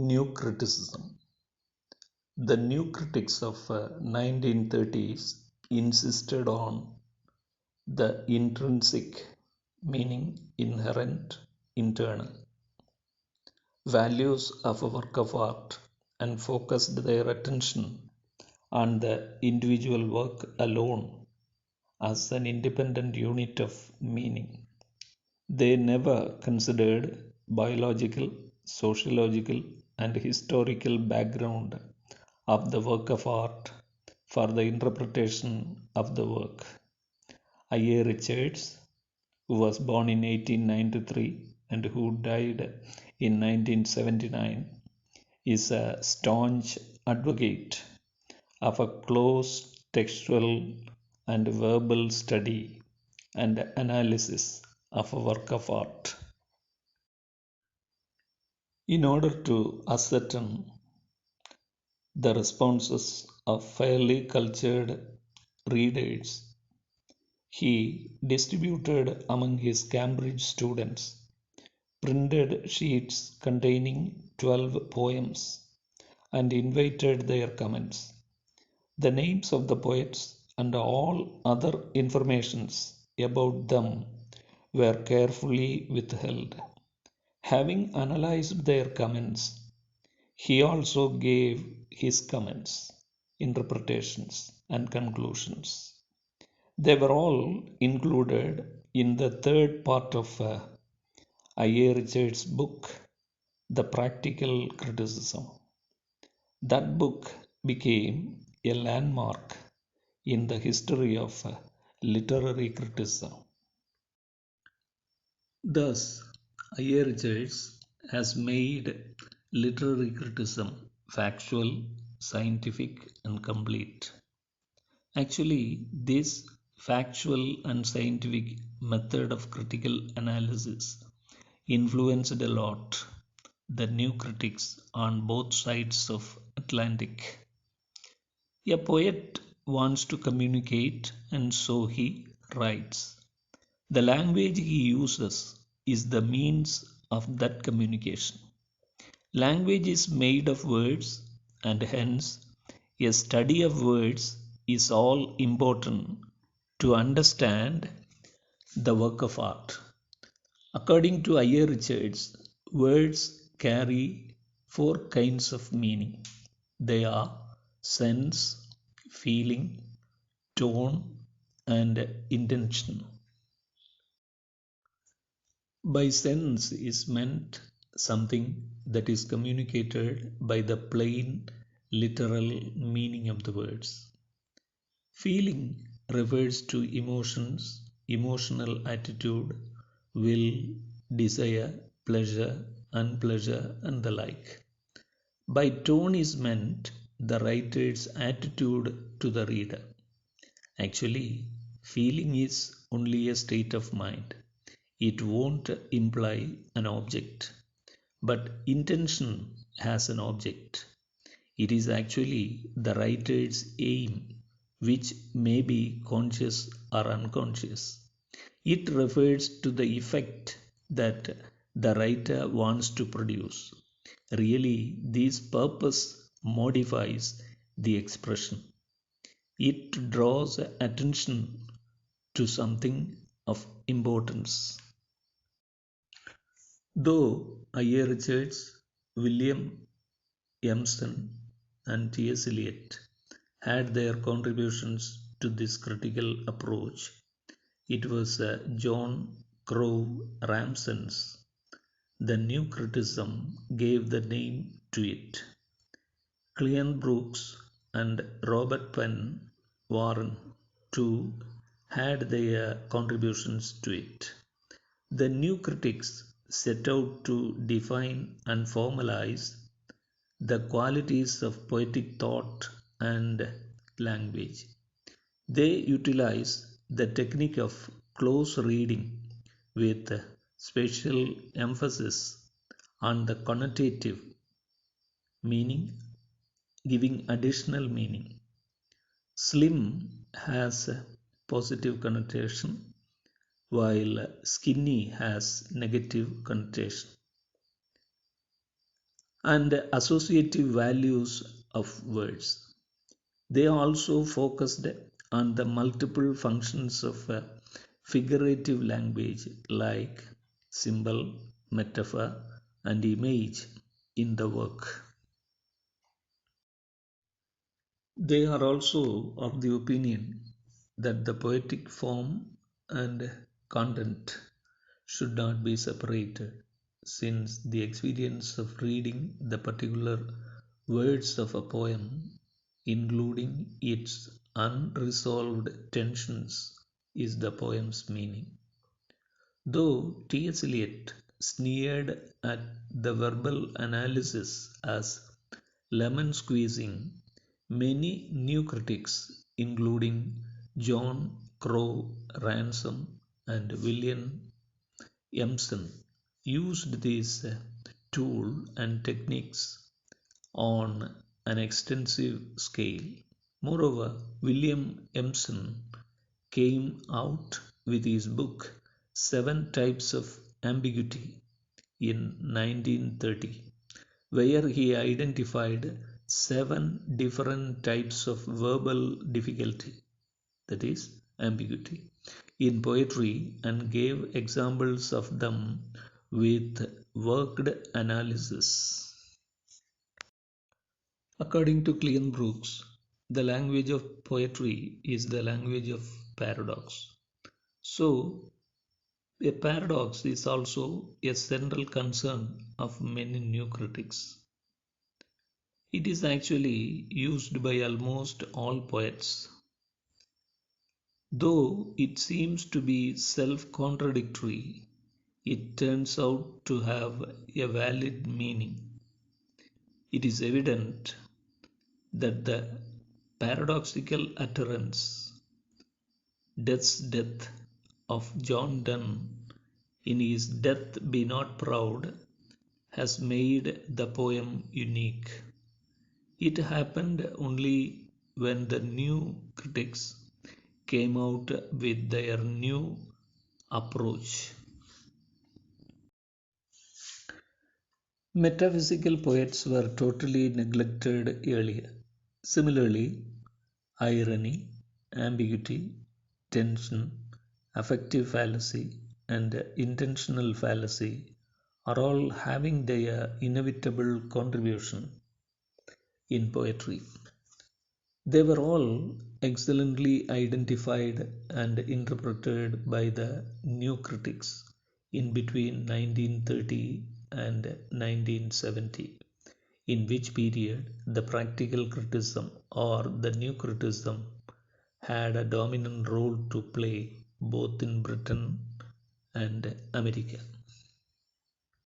New criticism. The new critics of 1930s insisted on the intrinsic, meaning inherent, internal, values of a work of art and focused their attention on the individual work alone as an independent unit of meaning. They never considered biological, sociological, and historical background of the work of art for the interpretation of the work. I.A. Richards, who was born in 1893 and who died in 1979, is a staunch advocate of a close textual and verbal study and analysis of a work of art. In order to ascertain the responses of fairly cultured readers, he distributed among his Cambridge students printed sheets containing 12 poems and invited their comments. The names of the poets and all other informations about them were carefully withheld. Having analyzed their comments, he also gave his comments, interpretations, and conclusions. They were all included in the third part of I.A. Richards' book, The Practical Criticism. That book became a landmark in the history of literary criticism. Thus, I.A. Richards has made literary criticism factual, scientific, and complete. Actually, this factual and scientific method of critical analysis influenced a lot the new critics on both sides of Atlantic. A poet wants to communicate, and so he writes. The language he uses is the means of that communication. Language is made of words, and hence a study of words is all important to understand the work of art. According to I.A. Richards, words carry four kinds of meaning. They are sense, feeling, tone, and intention. By sense is meant something that is communicated by the plain literal meaning of the words. Feeling refers to emotions, emotional attitude, will, desire, pleasure, unpleasure, and the like. By tone is meant the writer's attitude to the reader. Actually, feeling is only a state of mind. It won't imply an object. But intention has an object. It is actually the writer's aim, which may be conscious or unconscious. It refers to the effect that the writer wants to produce. Really, this purpose modifies the expression. It draws attention to something of importance. Though I.A. Richards, William Emerson, and T.S. Eliot had their contributions to this critical approach, it was John Crowe Ramson's The New Criticism gave the name to it. Cleon Brooks and Robert Penn Warren too had their contributions to it. The new critics set out to define and formalize the qualities of poetic thought and language. They utilize the technique of close reading with special emphasis on the connotative meaning, giving additional meaning. Slim has a positive connotation while skinny has negative connotation. and associative values of words. They also focused on the multiple functions of figurative language like symbol, metaphor, and image in the work. They are also of the opinion that the poetic form and content should not be separated, since the experience of reading the particular words of a poem, including its unresolved tensions, is the poem's meaning. Though T.S. Eliot sneered at the verbal analysis as lemon squeezing, many new critics, including John Crowe Ransom and William Empson, used this tool and techniques on an extensive scale. Moreover, William Empson came out with his book Seven Types of Ambiguity in 1930, where he identified seven different types of verbal difficulty, that is, ambiguity, in poetry and gave examples of them with worked analysis. According to Cleon Brooks, the language of poetry is the language of paradox. So, a paradox is also a central concern of many new critics. It is actually used by almost all poets, though it seems to be self contradictory. It turns out to have a valid meaning. It is evident that the paradoxical utterance, Death's Death, of John Donne in his Death Be Not Proud has made the poem unique. It happened only when the new critics came out with their new approach. Metaphysical poets were totally neglected earlier. Similarly, irony, ambiguity, tension, affective fallacy, and intentional fallacy are all having their inevitable contribution in poetry. They were all excellently identified and interpreted by the new critics in between 1930 and 1970, in which period the practical criticism or the new criticism had a dominant role to play both in Britain and America.